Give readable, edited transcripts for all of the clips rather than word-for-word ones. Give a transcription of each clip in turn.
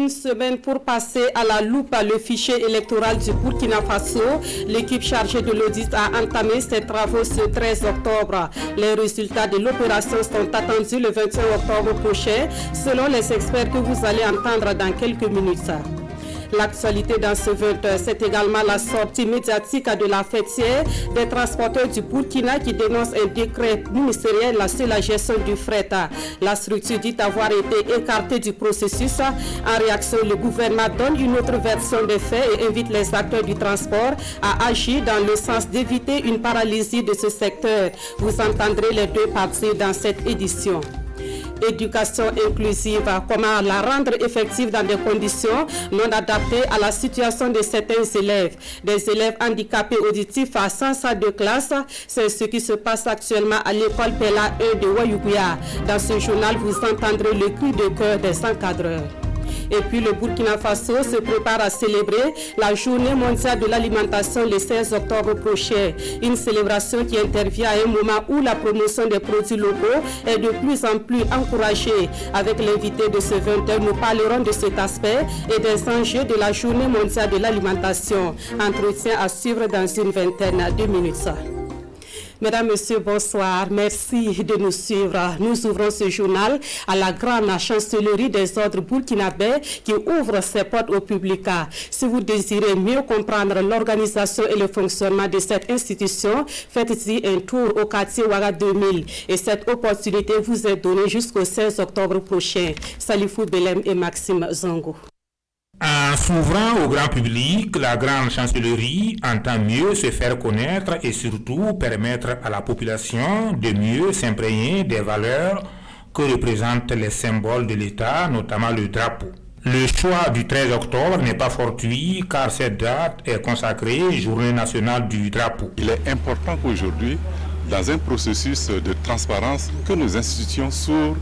Une semaine pour passer à la loupe le fichier électoral du Burkina Faso. L'équipe chargée de l'audit a entamé ses travaux ce 13 octobre. Les résultats de l'opération sont attendus le 21 octobre prochain, selon les experts que vous allez entendre dans quelques minutes. L'actualité dans ce 20h, c'est également la sortie médiatique de la fêtière des transporteurs du Burkina qui dénonce un décret ministériel sur la gestion du fret. La structure dit avoir été écartée du processus. En réaction, le gouvernement donne une autre version des faits et invite les acteurs du transport à agir dans le sens d'éviter une paralysie de ce secteur. Vous entendrez les deux parties dans cette édition. Éducation inclusive, comment la rendre effective dans des conditions non adaptées à la situation de certains élèves. Des élèves handicapés auditifs sans salle de classe, c'est ce qui se passe actuellement à l'école Pella 1 de Wayuguya. Dans ce journal, vous entendrez le cri de cœur des encadreurs. Et puis le Burkina Faso se prépare à célébrer la journée mondiale de l'alimentation le 16 octobre prochain. Une célébration qui intervient à un moment où la promotion des produits locaux est de plus en plus encouragée. Avec l'invité de ce 20h, nous parlerons de cet aspect et des enjeux de la journée mondiale de l'alimentation. Entretien à suivre dans une vingtaine de minutes. Mesdames, Messieurs, bonsoir. Merci de nous suivre. Nous ouvrons ce journal à la grande chancellerie des ordres burkinabés qui ouvre ses portes au public. Si vous désirez mieux comprendre l'organisation et le fonctionnement de cette institution, faites-y un tour au quartier Ouaga 2000. Et cette opportunité vous est donnée jusqu'au 16 octobre prochain. Salifou Belem et Maxime Zongo. En s'ouvrant au grand public, la grande chancellerie entend mieux se faire connaître et surtout permettre à la population de mieux s'imprégner des valeurs que représentent les symboles de l'État, notamment le drapeau. Le choix du 13 octobre n'est pas fortuit car cette date est consacrée Journée nationale du drapeau. Il est important qu'aujourd'hui, dans un processus de transparence, que nos institutions s'ouvrent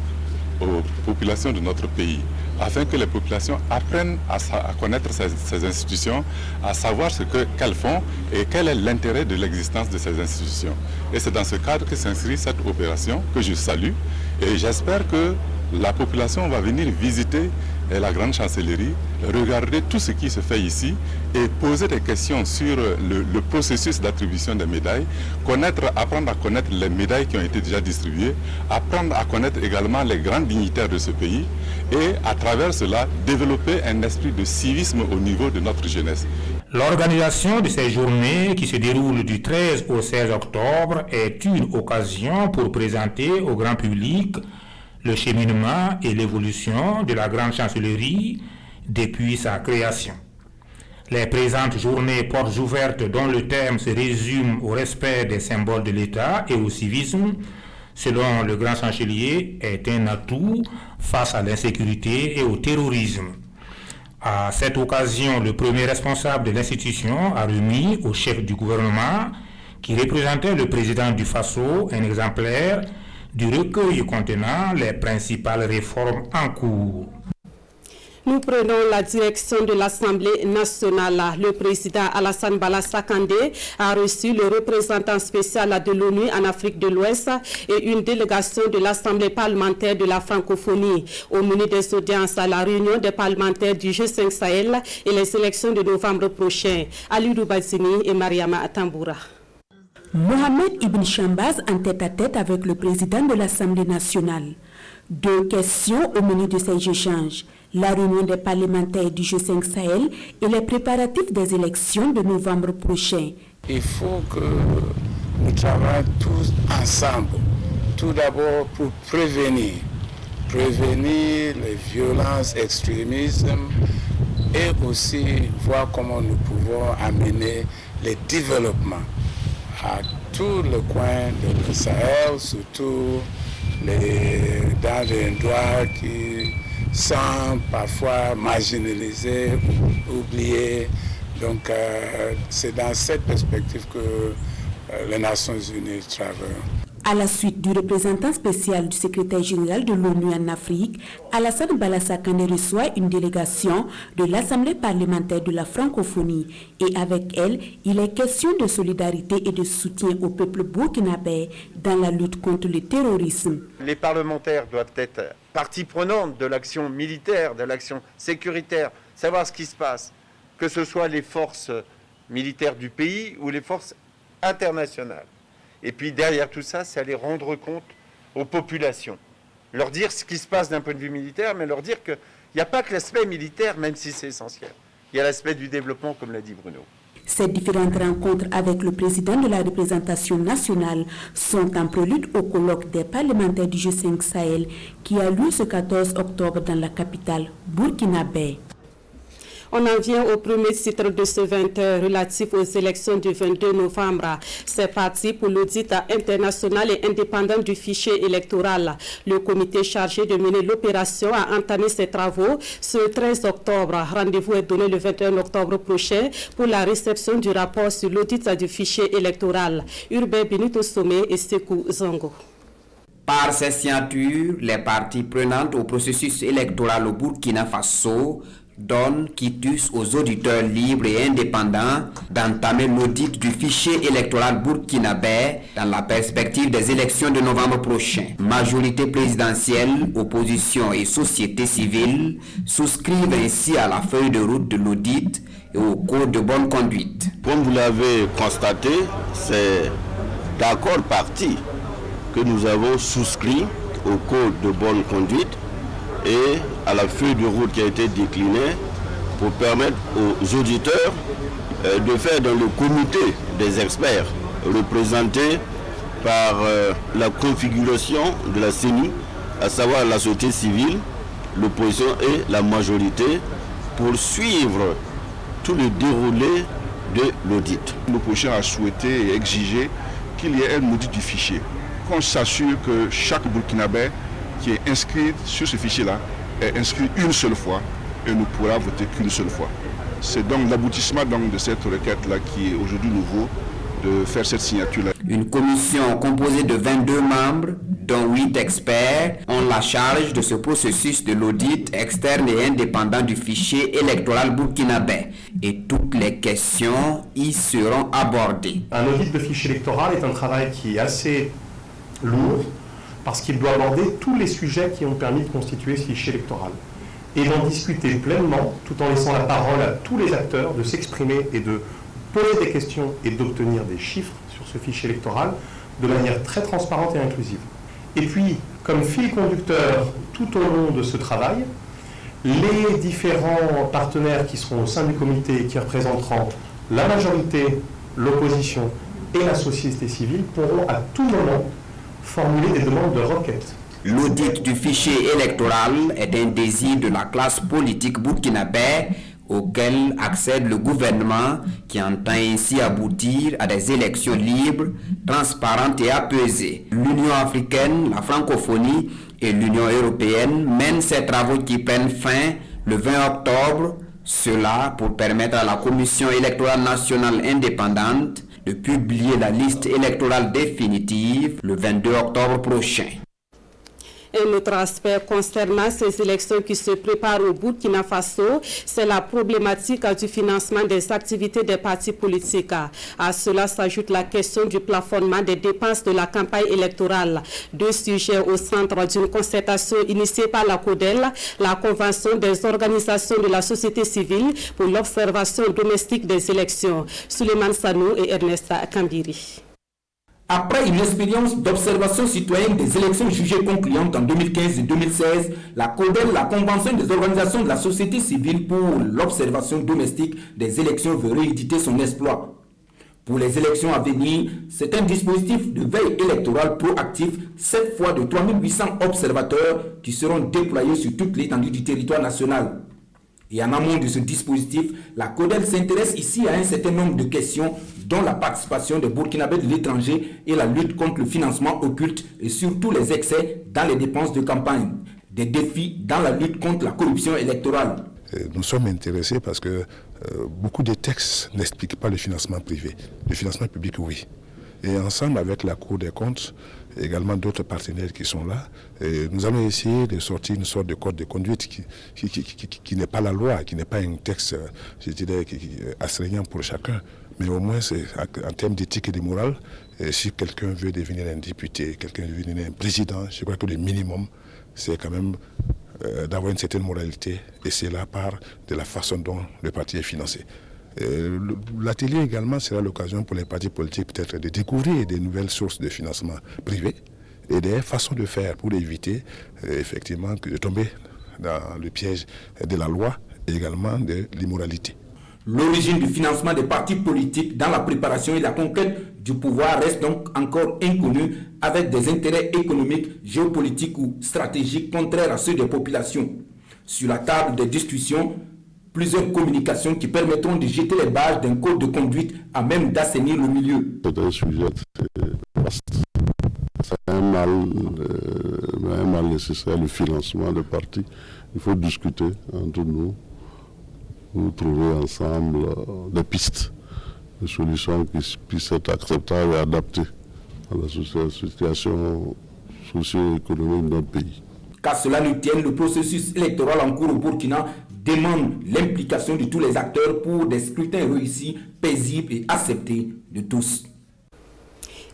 aux populations de notre pays, afin que les populations apprennent à connaître ces institutions, à savoir qu'elles font et quel est l'intérêt de l'existence de ces institutions. Et c'est dans ce cadre que s'inscrit cette opération que je salue et j'espère que la population va venir visiter la grande chancellerie, regarder tout ce qui se fait ici et poser des questions sur le processus d'attribution des médailles, apprendre à connaître les médailles qui ont été déjà distribuées, apprendre à connaître également les grands dignitaires de ce pays et à travers cela développer un esprit de civisme au niveau de notre jeunesse. L'organisation de ces journées qui se déroulent du 13 au 16 octobre est une occasion pour présenter au grand public le cheminement et l'évolution de la grande chancellerie depuis sa création. Les présentes journées portes ouvertes dont le thème se résume au respect des symboles de l'État et au civisme, selon le grand chancelier, est un atout face à l'insécurité et au terrorisme. À cette occasion, le premier responsable de l'institution a remis au chef du gouvernement, qui représentait le président du Faso, un exemplaire du recueil contenant les principales réformes en cours. Nous prenons la direction de l'Assemblée nationale. Le président Alassane Bala Sakandé a reçu le représentant spécial de l'ONU en Afrique de l'Ouest et une délégation de l'Assemblée parlementaire de la francophonie. Au menu des audiences à la réunion des parlementaires du G5 Sahel et les élections de novembre prochain. Ali Roubazini et Mariama Atamboura. Mohamed Ibn Chambaz en tête-à-tête avec le président de l'Assemblée nationale. Deux questions au menu de ces échanges. La réunion des parlementaires du G5 Sahel et les préparatifs des élections de novembre prochain. Il faut que nous travaillions tous ensemble. Tout d'abord pour prévenir les violences extrémistes et aussi voir comment nous pouvons amener les développements à tout le coin de Sahel, surtout dans les endroits qui sont parfois marginalisés, oubliés. Donc c'est dans cette perspective que les Nations Unies travaillent. À la suite du représentant spécial du secrétaire général de l'ONU en Afrique, Alassane Balassakane reçoit une délégation de l'Assemblée parlementaire de la francophonie et avec elle, il est question de solidarité et de soutien au peuple burkinabé dans la lutte contre le terrorisme. Les parlementaires doivent être partie prenante de l'action militaire, de l'action sécuritaire, savoir ce qui se passe, que ce soit les forces militaires du pays ou les forces internationales. Et puis derrière tout ça, c'est aller rendre compte aux populations. Leur dire ce qui se passe d'un point de vue militaire, mais leur dire qu'il n'y a pas que l'aspect militaire, même si c'est essentiel. Il y a l'aspect du développement, comme l'a dit Bruno. Ces différentes rencontres avec le président de la représentation nationale sont en prélude au colloque des parlementaires du G5 Sahel qui a lieu ce 14 octobre dans la capitale burkinabé. On en vient au premier titre de ce 20h relatif aux élections du 22 novembre. C'est parti pour l'audit international et indépendant du fichier électoral. Le comité chargé de mener l'opération a entamé ses travaux ce 13 octobre. Rendez-vous est donné le 21 octobre prochain pour la réception du rapport sur l'audit du fichier électoral. Urbain Benito Somé et Sekou Zango. Par ces signatures, les parties prenantes au processus électoral au Burkina Faso donne quitus aux auditeurs libres et indépendants d'entamer l'audit du fichier électoral burkinabé dans la perspective des élections de novembre prochain. Majorité présidentielle, opposition et société civile souscrivent ainsi à la feuille de route de l'audit et au code de bonne conduite. Comme vous l'avez constaté, c'est d'accord parti que nous avons souscrit au code de bonne conduite et à la feuille de route qui a été déclinée pour permettre aux auditeurs de faire dans le comité des experts représentés par la configuration de la CENI, à savoir la société civile, l'opposition et la majorité, pour suivre tout le déroulé de l'audit. L'opposition a souhaité et exigé qu'il y ait un audit du fichier, qu'on s'assure que chaque Burkinabé qui est inscrit sur ce fichier-là est inscrit une seule fois et ne pourra voter qu'une seule fois. C'est donc l'aboutissement de cette requête-là qui est aujourd'hui nouveau, de faire cette signature-là. Une commission composée de 22 membres, dont 8 experts, ont la charge de ce processus de l'audit externe et indépendant du fichier électoral burkinabé. Et toutes les questions y seront abordées. Un audit de fichier électoral est un travail qui est assez lourd, parce qu'il doit aborder tous les sujets qui ont permis de constituer ce fichier électoral et d'en discuter pleinement, tout en laissant la parole à tous les acteurs de s'exprimer et de poser des questions et d'obtenir des chiffres sur ce fichier électoral de manière très transparente et inclusive. Et puis, comme fil conducteur tout au long de ce travail, les différents partenaires qui seront au sein du comité et qui représenteront la majorité, l'opposition et la société civile pourront à tout moment formuler des demandes de requête. L'audit du fichier électoral est un désir de la classe politique burkinabé auquel accède le gouvernement qui entend ainsi aboutir à des élections libres, transparentes et apaisées. L'Union africaine, la francophonie et l'Union européenne mènent ces travaux qui prennent fin le 20 octobre, cela pour permettre à la Commission électorale nationale indépendante de publier la liste électorale définitive le 22 octobre prochain. Un autre aspect concernant ces élections qui se préparent au Burkina Faso, c'est la problématique du financement des activités des partis politiques. À cela s'ajoute la question du plafonnement des dépenses de la campagne électorale. Deux sujets au centre d'une concertation initiée par la CODEL, la Convention des organisations de la société civile pour l'observation domestique des élections. Suleiman Sanou et Ernest Kambiri. Après une expérience d'observation citoyenne des élections jugées concluantes en 2015 et 2016, la CODEL, la Convention des organisations de la société civile pour l'observation domestique des élections, veut rééditer son exploit. Pour les élections à venir, c'est un dispositif de veille électorale proactif, cette fois de 3800 observateurs qui seront déployés sur toute l'étendue du territoire national. Et en amont de ce dispositif, la CODEL s'intéresse ici à un certain nombre de questions, dont la participation des Burkinabés de l'étranger et la lutte contre le financement occulte et surtout les excès dans les dépenses de campagne, des défis dans la lutte contre la corruption électorale. Nous sommes intéressés parce que beaucoup de textes n'expliquent pas le financement privé. Le financement public, oui. Et ensemble avec la Cour des comptes, et également d'autres partenaires qui sont là, nous allons essayer de sortir une sorte de code de conduite qui n'est pas la loi, qui n'est pas un texte, je dirais, astreignant pour chacun, mais au moins c'est en termes d'éthique et de morale. Si quelqu'un veut devenir un député, quelqu'un veut devenir un président, je crois que le minimum, c'est quand même d'avoir une certaine moralité, et c'est là part de la façon dont le parti est financé. L'atelier également sera l'occasion pour les partis politiques peut-être de découvrir des nouvelles sources de financement privé et des façons de faire pour éviter effectivement de tomber dans le piège de la loi et également de l'immoralité. L'origine du financement des partis politiques dans la préparation et la conquête du pouvoir reste donc encore inconnue, avec des intérêts économiques, géopolitiques ou stratégiques contraires à ceux des populations. Sur la table des discussions, plusieurs communications qui permettront de jeter les bases d'un code de conduite à même d'assainir le milieu. C'est un sujet vaste. C'est un mal nécessaire, le financement des partis. Il faut discuter entre nous pour trouver ensemble des pistes, des solutions qui puissent être acceptables et adaptées à la situation socio-économique de notre pays. Qu'à cela ne tienne, le processus électoral en cours au Burkina demande l'implication de tous les acteurs pour des scrutins réussis, paisibles et acceptés de tous.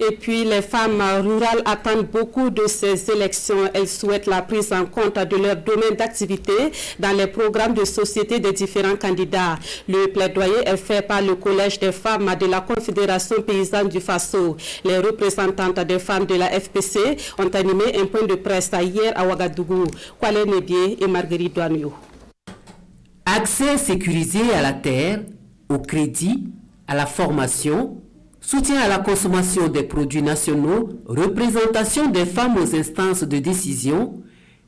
Et puis, les femmes rurales attendent beaucoup de ces élections. Elles souhaitent la prise en compte de leur domaine d'activité dans les programmes de société des différents candidats. Le plaidoyer est fait par le Collège des femmes de la Confédération paysanne du Faso. Les représentantes des femmes de la FPC ont animé un point de presse hier à Ouagadougou. Kwale Nébié et Marguerite Douaniou. Accès sécurisé à la terre, au crédit, à la formation, soutien à la consommation des produits nationaux, représentation des femmes aux instances de décision,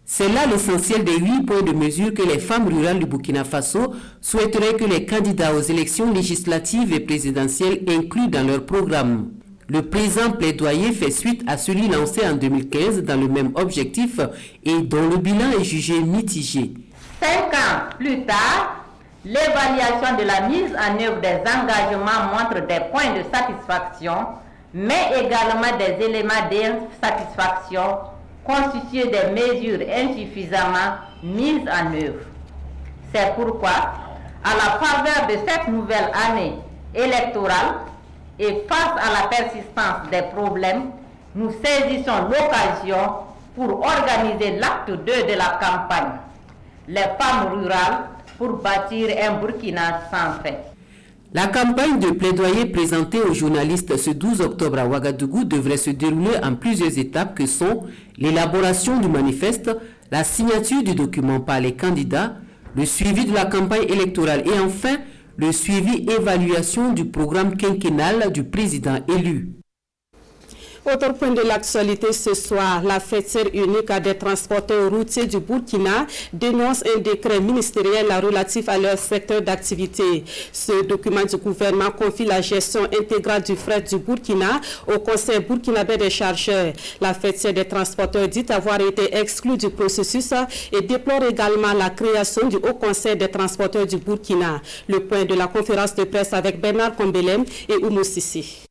c'est là l'essentiel des 8 points de mesure que les femmes rurales du Burkina Faso souhaiteraient que les candidats aux élections législatives et présidentielles incluent dans leur programme. Le présent plaidoyer fait suite à celui lancé en 2015 dans le même objectif et dont le bilan est jugé mitigé. 5 ans plus tard, l'évaluation de la mise en œuvre des engagements montre des points de satisfaction, mais également des éléments d'insatisfaction constitués des mesures insuffisamment mises en œuvre. C'est pourquoi, à la faveur de cette nouvelle année électorale et face à la persistance des problèmes, nous saisissons l'occasion pour organiser l'acte 2 de la campagne. Les femmes rurales pour bâtir un Burkina sans fin. La campagne de plaidoyer présentée aux journalistes ce 12 octobre à Ouagadougou devrait se dérouler en plusieurs étapes que sont l'élaboration du manifeste, la signature du document par les candidats, le suivi de la campagne électorale et enfin le suivi-évaluation du programme quinquennal du président élu. Autre point de l'actualité ce soir, la fêtière unique des transporteurs routiers du Burkina dénonce un décret ministériel relatif à leur secteur d'activité. Ce document du gouvernement confie la gestion intégrale du fret du Burkina au Conseil burkinabé des chargeurs. La fêtière des transporteurs dit avoir été exclue du processus et déplore également la création du Haut Conseil des transporteurs du Burkina. Le point de la conférence de presse avec Bernard Kombelem et Oumou Sissi.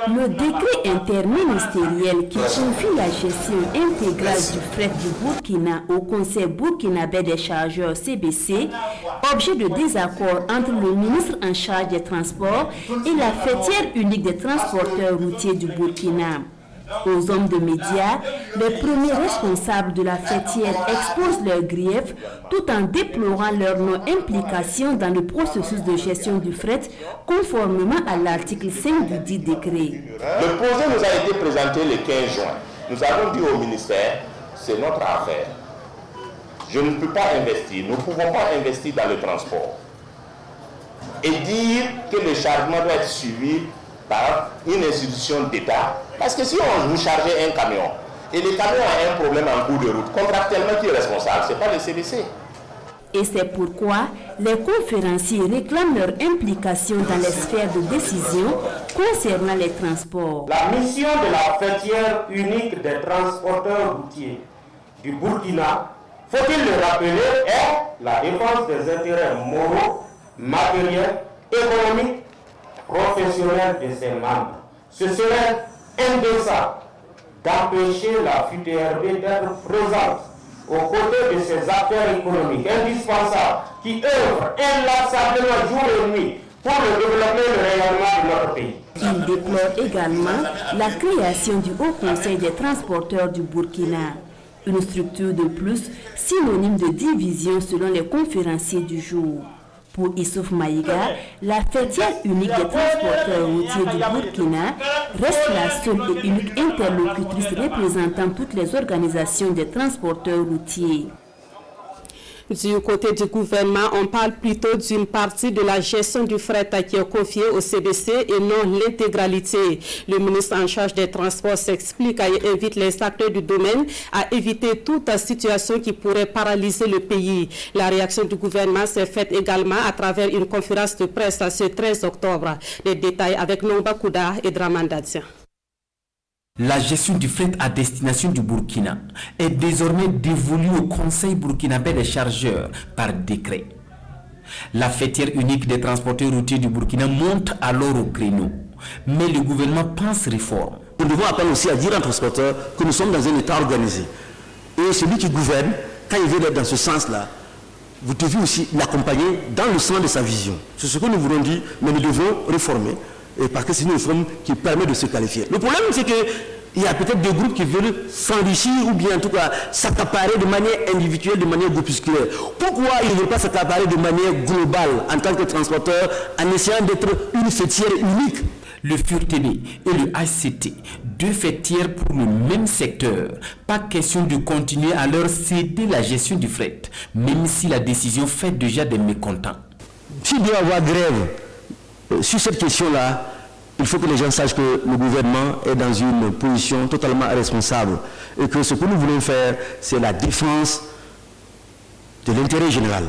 Le décret interministériel qui confie la gestion intégrale du fret du Burkina au Conseil burkinabé des chargeurs CBC, objet de désaccord entre le ministre en charge des transports et la fêtière unique des transporteurs routiers du Burkina. Aux hommes de médias, les premiers responsables de la fêtière exposent leurs griefs tout en déplorant leur non-implication dans le processus de gestion du fret conformément à l'article 5 du dit décret. Le projet nous a été présenté le 15 juin. Nous avons dit au ministère, c'est notre affaire. Je ne peux pas investir, nous ne pouvons pas investir dans le transport. Et dire que le chargement doit être suivi par une institution d'État. Parce que si on vous chargeait un camion, et le camion a un problème en cours de route, contractuellement qui est responsable, ce n'est pas le CBC. Et c'est pourquoi les conférenciers réclament leur implication dans les sphères de décision concernant les transports. La mission de la fêtière unique des transporteurs routiers du Burkina, faut-il le rappeler, est la défense des intérêts moraux, matériels, économiques, professionnels de ses membres. Ce serait indécent d'empêcher la FUDRB d'être présente aux côtés de ces acteurs économiques indispensables qui œuvrent inlassablement jour et nuit pour le développement et le rayonnement de notre pays. Il déplore également la création du Haut Conseil des transporteurs du Burkina, une structure de plus synonyme de division selon les conférenciers du jour. Pour Issouf Maïga, la fêtière unique des transporteurs routiers du Burkina reste la seule et unique interlocutrice représentant toutes les organisations des transporteurs routiers. Du côté du gouvernement, on parle plutôt d'une partie de la gestion du fret qui est confiée au CBC et non l'intégralité. Le ministre en charge des Transports s'explique et invite les acteurs du domaine à éviter toute situation qui pourrait paralyser le pays. La réaction du gouvernement s'est faite également à travers une conférence de presse ce 13 octobre. Les détails avec Nomba Kouda et Dramandadia. La gestion du fret à destination du Burkina est désormais dévolue au Conseil burkinabé des chargeurs par décret. La fêtière unique des transporteurs routiers du Burkina monte alors au créneau. Mais le gouvernement pense réforme. Nous devons appeler aussi à dire aux transporteurs que nous sommes dans un État organisé. Et celui qui gouverne, quand il veut être dans ce sens-là, vous devez aussi l'accompagner dans le sens de sa vision. C'est ce que nous voulons dire, mais nous devons réformer. Et parce que c'est une réforme qui permet de se qualifier. Le problème, c'est qu'il y a peut-être des groupes qui veulent s'enrichir ou bien en tout cas s'accaparer de manière individuelle, de manière groupusculaire. Pourquoi ils ne veulent pas s'accaparer de manière globale en tant que transporteur en essayant d'être une fêtière unique? Le FURTB et le ACT, deux fêtières pour le même secteur. Pas question de continuer à leur céder la gestion du fret, même si la décision fait déjà des mécontents. S'il doit y avoir grève, sur cette question-là, il faut que les gens sachent que le gouvernement est dans une position totalement responsable et que ce que nous voulons faire, c'est la défense de l'intérêt général.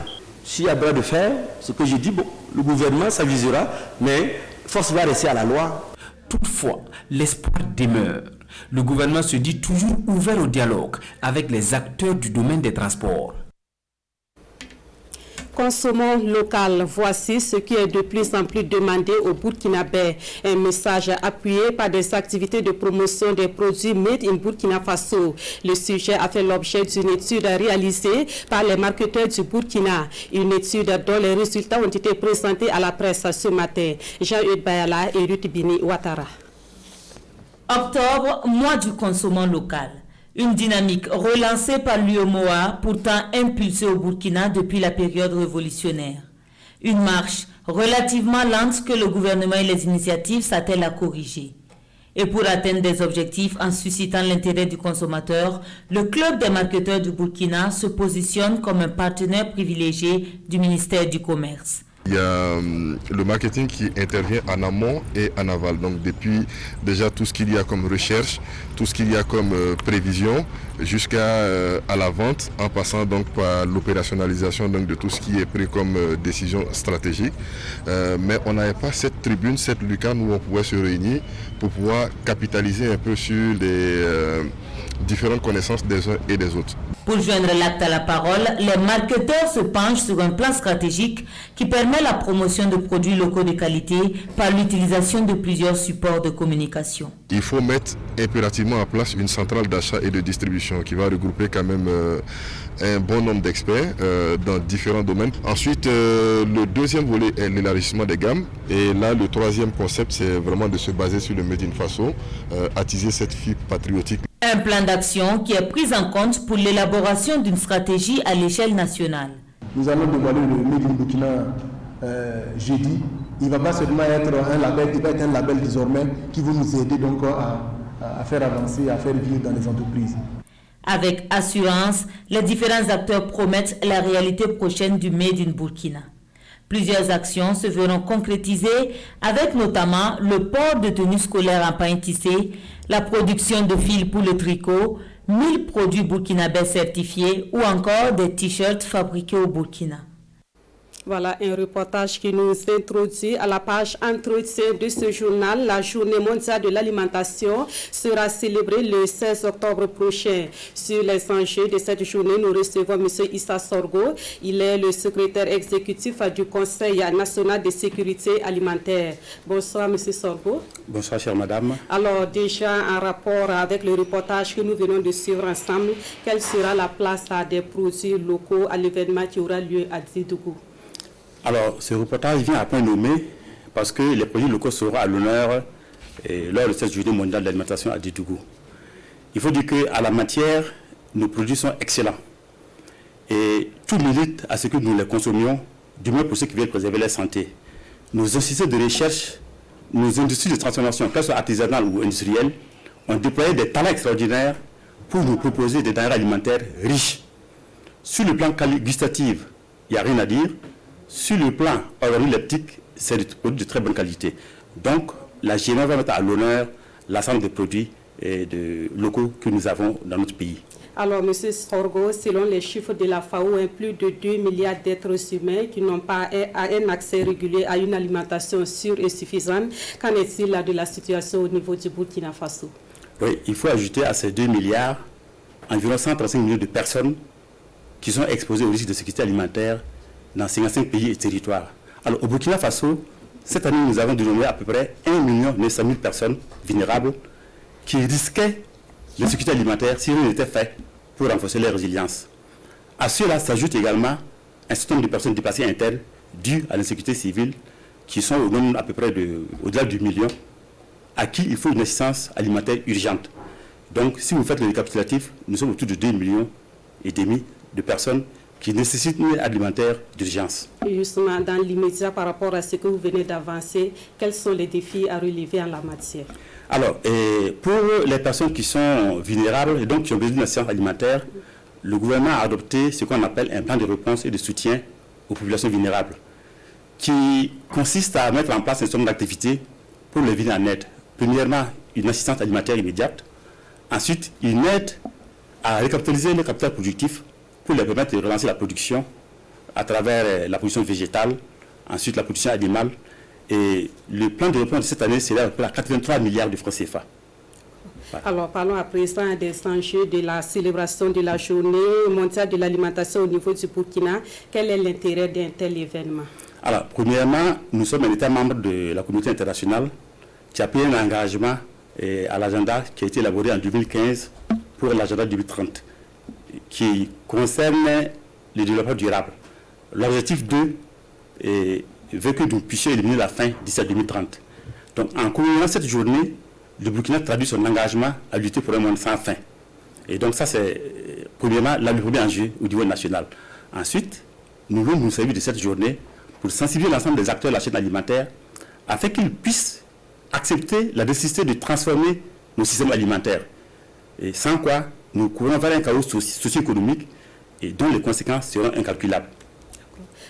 S'il y a bras de fer, ce que j'ai dit, bon, le gouvernement s'avisera, mais force va rester à la loi. Toutefois, l'espoir demeure. Le gouvernement se dit toujours ouvert au dialogue avec les acteurs du domaine des transports. Consommons local, voici ce qui est de plus en plus demandé au Burkinabé. Un message appuyé par des activités de promotion des produits made in Burkina Faso. Le sujet a fait l'objet d'une étude réalisée par les marketeurs du Burkina. Une étude dont les résultats ont été présentés à la presse ce matin. Jean-Eudes Bayala et Ruth Bini Ouattara. Octobre, mois du consommant local. Une dynamique relancée par l'UEMOA, pourtant impulsée au Burkina depuis la période révolutionnaire. Une marche relativement lente que le gouvernement et les initiatives s'attellent à corriger. Et pour atteindre des objectifs en suscitant l'intérêt du consommateur, le Club des marketeurs du Burkina se positionne comme un partenaire privilégié du ministère du Commerce. Il y a le marketing qui intervient en amont et en aval. Donc depuis déjà tout ce qu'il y a comme recherche, tout ce qu'il y a comme prévision, jusqu'à à la vente, en passant donc par l'opérationnalisation donc de tout ce qui est pris comme décision stratégique. Mais on n'avait pas cette tribune, cette lucarne où on pouvait se réunir pour pouvoir capitaliser un peu sur les différentes connaissances des uns et des autres. Pour joindre l'acte à la parole, les marketeurs se penchent sur un plan stratégique qui permet la promotion de produits locaux de qualité par l'utilisation de plusieurs supports de communication. Il faut mettre impérativement en place une centrale d'achat et de distribution qui va regrouper quand même un bon nombre d'experts dans différents domaines. Ensuite, le deuxième volet est l'élargissement des gammes. Et là, le troisième concept, c'est vraiment de se baser sur le Made in Faso, attiser cette fibre patriotique. Un plan d'action qui est pris en compte pour l'élaboration d'une stratégie à l'échelle nationale. Nous allons dévoiler le Made in Burkina jeudi. Il ne va pas seulement être un label, il va être un label désormais qui va nous aider donc à faire avancer, à faire vivre dans les entreprises. Avec assurance, les différents acteurs promettent la réalité prochaine du Made in Burkina. Plusieurs actions se verront concrétisées avec notamment le port de tenues scolaires en pain tissé, la production de fils pour le tricot, 1000 produits burkinabés certifiés ou encore des t-shirts fabriqués au Burkina. Voilà un reportage qui nous introduit à la page entretien de ce journal. La journée mondiale de l'alimentation sera célébrée le 16 octobre prochain. Sur les enjeux de cette journée, nous recevons M. Issa Sorgo. Il est le secrétaire exécutif du Conseil national de sécurité alimentaire. Bonsoir M. Sorgo. Bonsoir chère madame. Alors déjà en rapport avec le reportage que nous venons de suivre ensemble, quelle sera la place des produits locaux à l'événement qui aura lieu à Didougou? Alors, ce reportage vient à point nommé parce que les produits locaux seront à l'honneur lors de cette journée mondiale de l'alimentation à Didougou. Il faut dire qu'à la matière, nos produits sont excellents. Et tout milite à ce que nous les consommions, du moins pour ceux qui veulent préserver leur santé. Nos instituts de recherche, nos industries de transformation, qu'elles soient artisanales ou industrielles, ont déployé des talents extraordinaires pour nous proposer des denrées alimentaires riches. Sur le plan gustatif, il n'y a rien à dire. Sur le plan organoleptique, c'est des produits de très bonne qualité. Donc, la GMA va mettre à l'honneur l'ensemble des produits locaux que nous avons dans notre pays. Alors, M. Sorgo, selon les chiffres de la FAO, plus de 2 milliards d'êtres humains qui n'ont pas un accès régulier à une alimentation sûre et suffisante. Qu'en est-il de la situation au niveau du Burkina Faso? Oui, il faut ajouter à ces 2 milliards environ 135 millions de personnes qui sont exposées au risque de sécurité alimentaire dans 55 pays et territoires. Alors, au Burkina Faso, cette année, nous avons dénombré à peu près 1 900 000 personnes vulnérables qui risquaient la sécurité alimentaire si rien n'était fait pour renforcer leur résilience. À cela s'ajoute également un certain nombre de personnes déplacées internes dues à l'insécurité civile qui sont au nombre à peu près au-delà du million, à qui il faut une assistance alimentaire urgente. Donc, si vous faites le récapitulatif, nous sommes autour de 2,5 millions de personnes qui nécessitent une aide alimentaire d'urgence. Justement, dans l'immédiat, par rapport à ce que vous venez d'avancer, quels sont les défis à relever en la matière? Alors, pour les personnes qui sont vulnérables et donc qui ont besoin d'une assistance alimentaire, le gouvernement a adopté ce qu'on appelle un plan de réponse et de soutien aux populations vulnérables, qui consiste à mettre en place un certain nombre d'activités pour les venir en aide. Premièrement, une assistance alimentaire immédiate. Ensuite, une aide à récapitaliser le capital productif pour les permettre de relancer la production à travers la production végétale, ensuite la production animale. Et le plan de réponse de cette année sera à 83 milliards de francs CFA. Voilà. Alors, parlons à présent des enjeux de la célébration de la journée mondiale de l'alimentation au niveau du Burkina. Quel est l'intérêt d'un tel événement? Alors, premièrement, nous sommes un État membre de la communauté internationale qui a pris un engagement à l'agenda qui a été élaboré en 2015 pour l'agenda 2030, qui concerne le développement durable. L'objectif 2 veut que nous puissions éliminer la faim d'ici à 2030. Donc, en commémorant cette journée, le Burkina traduit son engagement à lutter pour un monde sans faim. Et donc, ça, c'est premièrement le premier enjeu au niveau national. Ensuite, nous voulons nous servir de cette journée pour sensibiliser l'ensemble des acteurs de la chaîne alimentaire afin qu'ils puissent accepter la nécessité de transformer nos systèmes alimentaires. Et sans quoi, nous courons vers un chaos socio-économique et dont les conséquences seront incalculables.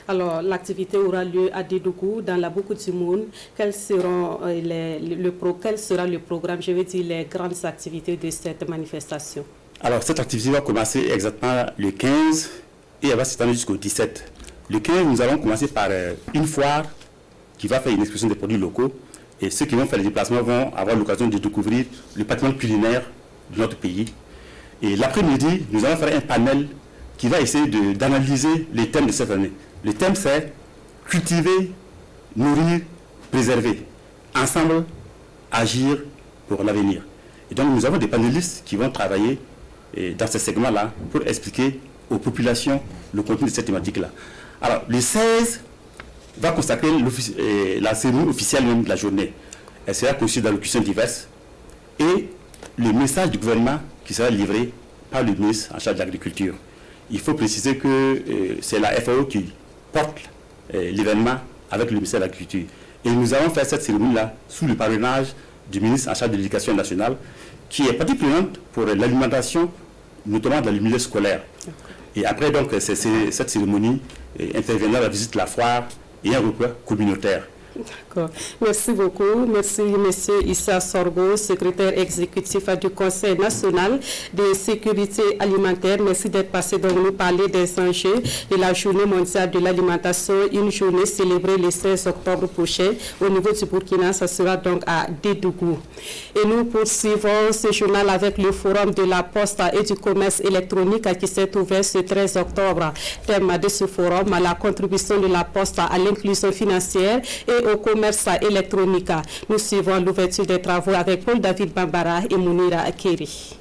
Alors, l'activité aura lieu à Didougou, dans la Boukou du Moun. Quel sera le programme, je veux dire, les grandes activités de cette manifestation? Alors, cette activité va commencer exactement le 15 et elle va s'étendre jusqu'au 17. Le 15, nous allons commencer par une foire qui va faire une exposition des produits locaux. Et ceux qui vont faire les déplacements vont avoir l'occasion de découvrir le patrimoine culinaire de notre pays. Et l'après-midi, nous allons faire un panel qui va essayer d'analyser les thèmes de cette année. Le thème, c'est cultiver, nourrir, préserver. Ensemble, agir pour l'avenir. Et donc, nous avons des panélistes qui vont travailler dans ce segment-là pour expliquer aux populations le contenu de cette thématique-là. Alors, le 16 va consacrer la cérémonie officielle même de la journée. Elle sera conçue d'allocutions diverses et le message du gouvernement qui sera livré par le ministre en charge de l'agriculture. Il faut préciser que c'est la FAO qui porte l'événement avec le ministère de l'Agriculture. Et nous allons faire cette cérémonie-là sous le parrainage du ministre en charge de l'Éducation nationale, qui est partie prenante pour l'alimentation, notamment dans le milieu scolaire. Et après, donc, cette cérémonie interviendra la visite de la foire et un repas communautaire. D'accord. Merci beaucoup. Merci, Monsieur Issa Sorgo, secrétaire exécutif du Conseil national de sécurité alimentaire. Merci d'être passé donc nous parler des enjeux de la Journée mondiale de l'alimentation, une journée célébrée le 16 octobre prochain au niveau du Burkina. Ça sera donc à Dédougou. Et nous poursuivons ce journal avec le Forum de la Poste et du commerce électronique qui s'est ouvert ce 13 octobre. Thème de ce forum, la contribution de la Poste à l'inclusion financière et au commerce électronique. Nous suivons l'ouverture des travaux avec Paul-David Bambara et Mounira Akeri.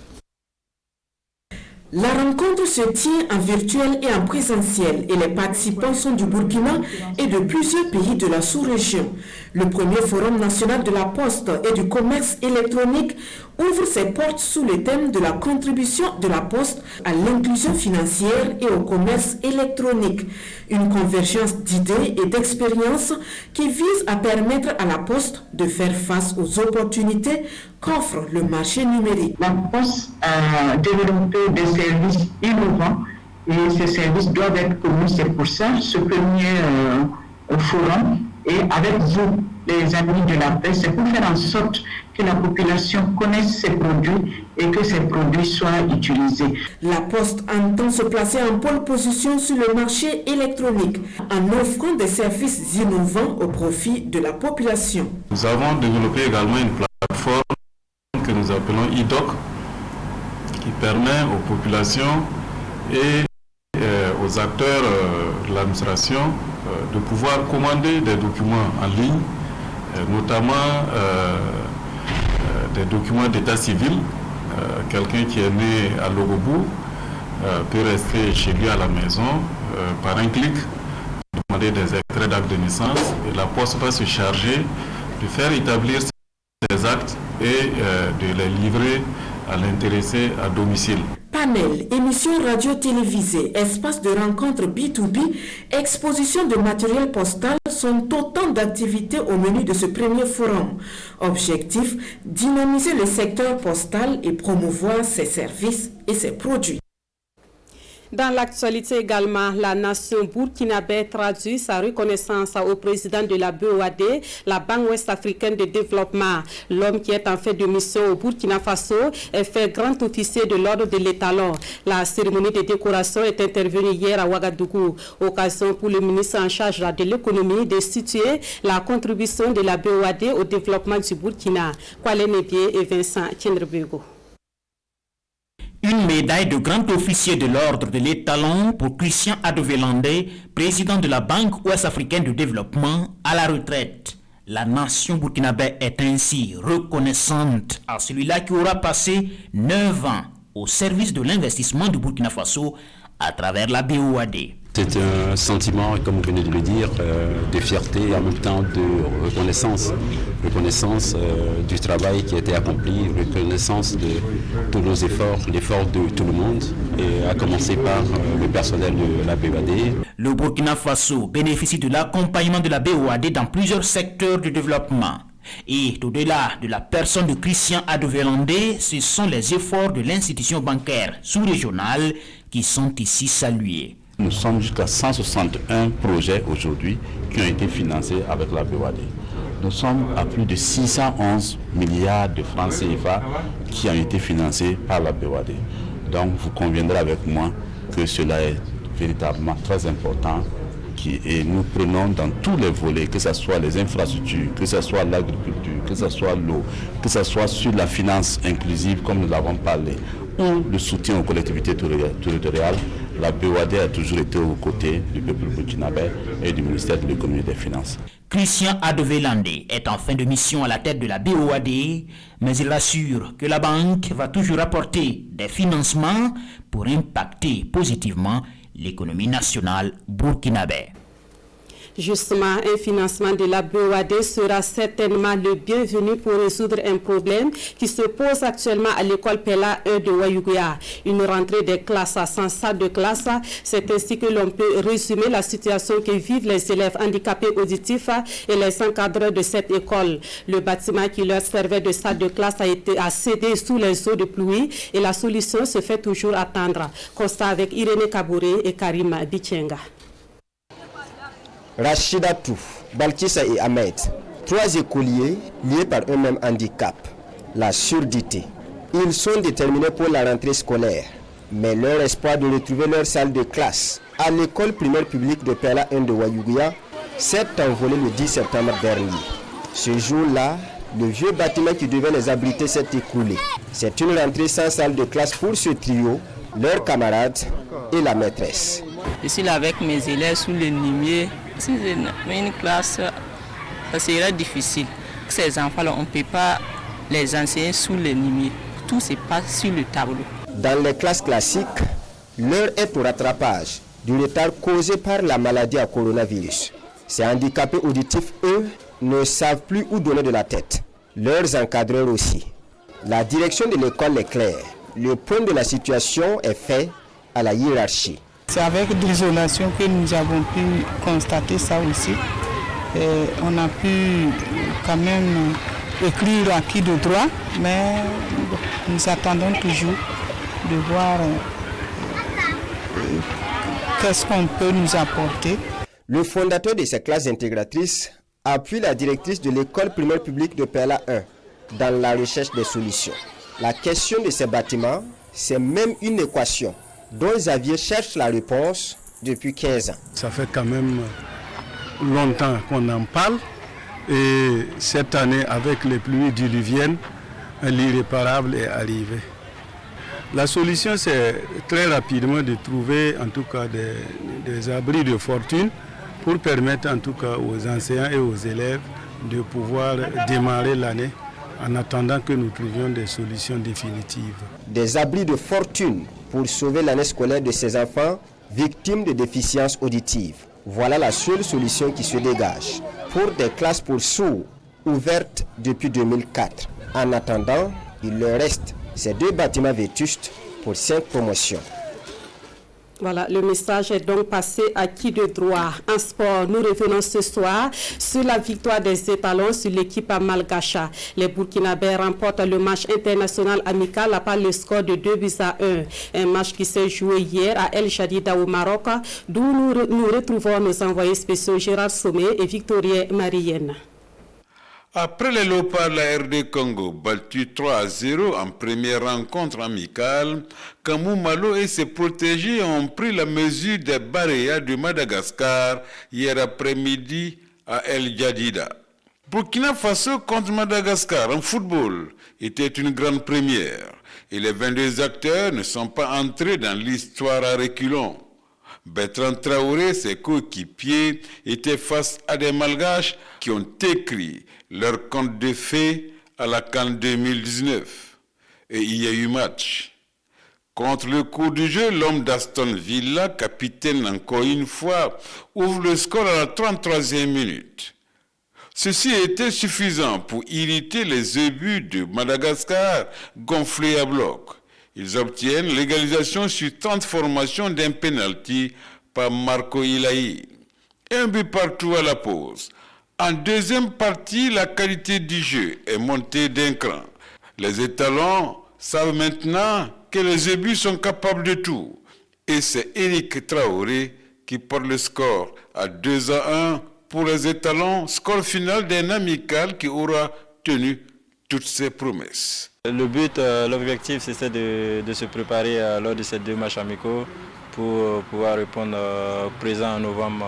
La rencontre se tient en virtuel et en présentiel et les participants sont du Burkina et de plusieurs pays de la sous-région. Le premier forum national de la poste et du commerce électronique ouvre ses portes sous le thème de la contribution de la poste à l'inclusion financière et au commerce électronique. Une convergence d'idées et d'expériences qui vise à permettre à la poste de faire face aux opportunités qu'offre le marché numérique. La poste a développé des services innovants et ces services doivent être connus. C'est pour ça ce premier forum. Et avec vous, les amis de la presse, c'est pour faire en sorte que la population connaisse ces produits et que ces produits soient utilisés. La Poste entend se placer en pole position sur le marché électronique en offrant des services innovants au profit de la population. Nous avons développé également une plateforme que nous appelons IDOC qui permet aux populations et aux acteurs de l'administration de pouvoir commander des documents en ligne, notamment des documents d'état civil. Quelqu'un qui est né à Logobou peut rester chez lui à la maison par un clic, demander des extraits d'actes de naissance et la Poste va se charger de faire établir ces actes et de les livrer à l'intéressé à domicile. Panel, émission radio-télévisée, espace de rencontre B2B, exposition de matériel postal sont autant d'activités au menu de ce premier forum. Objectif, dynamiser le secteur postal et promouvoir ses services et ses produits. Dans l'actualité également, la nation burkinabé traduit sa reconnaissance au président de la BOAD, la Banque ouest-africaine de développement. L'homme qui est en fait de mission au Burkina Faso est fait grand officier de l'ordre de l'étalon. La cérémonie de décoration est intervenue hier à Ouagadougou. Occasion pour le ministre en charge de l'économie de situer la contribution de la BOAD au développement du Burkina. Kwale Nebié et Vincent Tiendrebego. Une médaille de grand officier de l'ordre de l'étalon pour Christian Adovelandé, président de la Banque ouest-africaine de développement, à la retraite. La nation burkinabé est ainsi reconnaissante à celui-là qui aura passé 9 ans au service de l'investissement du Burkina Faso à travers la BOAD. C'est un sentiment, comme vous venez de le dire, de fierté et en même temps de reconnaissance. Reconnaissance du travail qui a été accompli, reconnaissance de tous nos efforts, l'effort de tout le monde, et à commencer par le personnel de la BOAD. Le Burkina Faso bénéficie de l'accompagnement de la BOAD dans plusieurs secteurs de développement. Et au-delà de la personne de Christian Adovelandé, ce sont les efforts de l'institution bancaire sous-régionale qui sont ici salués. Nous sommes jusqu'à 161 projets aujourd'hui qui ont été financés avec la BOAD. Nous sommes à plus de 611 milliards de francs CFA qui ont été financés par la BOAD. Donc vous conviendrez avec moi que cela est véritablement très important. Et nous prenons dans tous les volets, que ce soit les infrastructures, que ce soit l'agriculture, que ce soit l'eau, que ce soit sur la finance inclusive comme nous l'avons parlé, ou le soutien aux collectivités territoriales. La BOAD a toujours été aux côtés du peuple burkinabé et du ministère de l'économie et des finances. Christian Adovelandé est en fin de mission à la tête de la BOAD, mais il assure que la banque va toujours apporter des financements pour impacter positivement l'économie nationale burkinabé. Justement, un financement de la BOAD sera certainement le bienvenu pour résoudre un problème qui se pose actuellement à l'école Pella 1 de Wayuguya. Une rentrée des classes sans salle de classe, c'est ainsi que l'on peut résumer la situation que vivent les élèves handicapés auditifs et les encadreurs de cette école. Le bâtiment qui leur servait de salle de classe a cédé sous les eaux de pluie et la solution se fait toujours attendre. Constat avec Irénée Kabouré et Karim Bichenga. Rachida Touf Balkissa et Ahmed, 3 écoliers liés par un même handicap, la surdité. Ils sont déterminés pour la rentrée scolaire, mais leur espoir de retrouver leur salle de classe à l'école primaire publique de Perla 1 de Wayouguya s'est envolé le 10 septembre dernier. Ce jour-là, le vieux bâtiment qui devait les abriter s'est écroulé. C'est une rentrée sans salle de classe pour ce trio, leurs camarades et la maîtresse. Je suis là avec mes élèves sous le limier. Si j'ai une classe, ça serait difficile. Ces enfants-là, on ne peut pas les enseigner sous le limier. Tout se passe sur le tableau. Dans les classes classiques, l'heure est au rattrapage du retard causé par la maladie à coronavirus. Ces handicapés auditifs, eux, ne savent plus où donner de la tête. Leurs encadreurs aussi. La direction de l'école est claire. Le point de la situation est fait à la hiérarchie. C'est avec désolation que nous avons pu constater ça aussi. Et on a pu quand même écrire acquis de droit, mais nous attendons toujours de voir qu'est-ce qu'on peut nous apporter. Le fondateur de ces classes intégratrices appuie la directrice de l'école primaire publique de Perla 1 dans la recherche des solutions. La question de ces bâtiments, c'est même une équation dont Xavier cherche la réponse depuis 15 ans. Ça fait quand même longtemps qu'on en parle et cette année, avec les pluies diluviennes, l'irréparable est arrivé. La solution, c'est très rapidement de trouver en tout cas des abris de fortune pour permettre en tout cas aux enseignants et aux élèves de pouvoir démarrer l'année en attendant que nous trouvions des solutions définitives. Des abris de fortune pour sauver l'année scolaire de ces enfants victimes de déficiences auditives. Voilà la seule solution qui se dégage pour des classes pour sourds ouvertes depuis 2004. En attendant, il leur reste ces 2 bâtiments vétustes pour 5 promotions. Voilà, le message est donc passé à qui de droit. En sport, nous revenons ce soir sur la victoire des étalons sur l'équipe malgache. Les Burkinabés remportent le match international amical par le score de 2-1. Un match qui s'est joué hier à El Jadida au Maroc, d'où nous retrouvons nos envoyés spéciaux Gérard Sommet et Victorien Marienne. Après les Léopards, la RD Congo, battu 3-0 en première rencontre amicale, Kamou Malo et ses protégés ont pris la mesure des Baréas de Madagascar hier après-midi à El Jadida. Burkina Faso contre Madagascar en football était une grande première et les 22 acteurs ne sont pas entrés dans l'histoire à reculons. Bertrand Traoré et ses coéquipiers étaient face à des Malgaches qui ont écrit leur conte de fées à la CAN 2019. Et il y a eu match. Contre le cours du jeu, l'homme d'Aston Villa, capitaine encore une fois, ouvre le score à la 33e minute. Ceci était suffisant pour irriter les obus de Madagascar gonflés à bloc. Ils obtiennent l'égalisation sur 30 formations d'un penalty par Marco Ilaï. Un but partout à la pause. En deuxième partie, la qualité du jeu est montée d'un cran. Les étalons savent maintenant que les obus sont capables de tout. Et c'est Eric Traoré qui porte le score à 2-1 pour les étalons, score final d'un amical qui aura tenu toutes ses promesses. Le but, l'objectif, c'était de se préparer lors de ces 2 matchs amicaux pour pouvoir répondre présent en novembre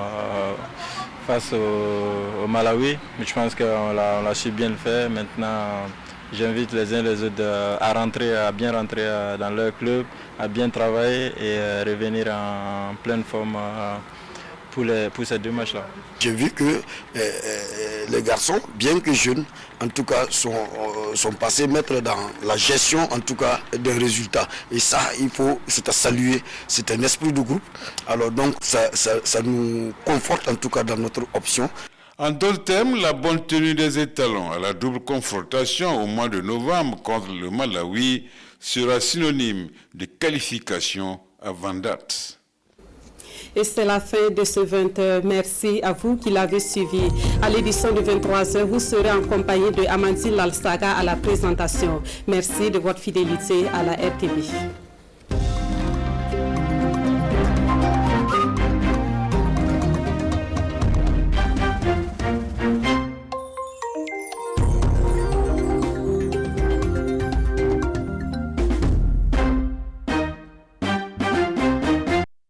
face au Malawi. Mais je pense qu'on l'a su bien le faire. Maintenant, j'invite les uns les autres à bien rentrer dans leur club, à bien travailler et revenir en pleine forme pour ces 2 matchs-là. J'ai vu que les garçons, bien que jeunes, en tout cas, sont passés maîtres dans la gestion, en tout cas, des résultats. Et ça, c'est à saluer. C'est un esprit de groupe. Alors donc, ça nous conforte, en tout cas, dans notre option. En d'autres termes, la bonne tenue des étalons à la double confrontation au mois de novembre contre le Malawi sera synonyme de qualification avant date. Et c'est la fin de ce 20h. Merci à vous qui l'avez suivi. À l'édition de 23h, vous serez en compagnie de Amandine Lalsaga à la présentation. Merci de votre fidélité à la RTV.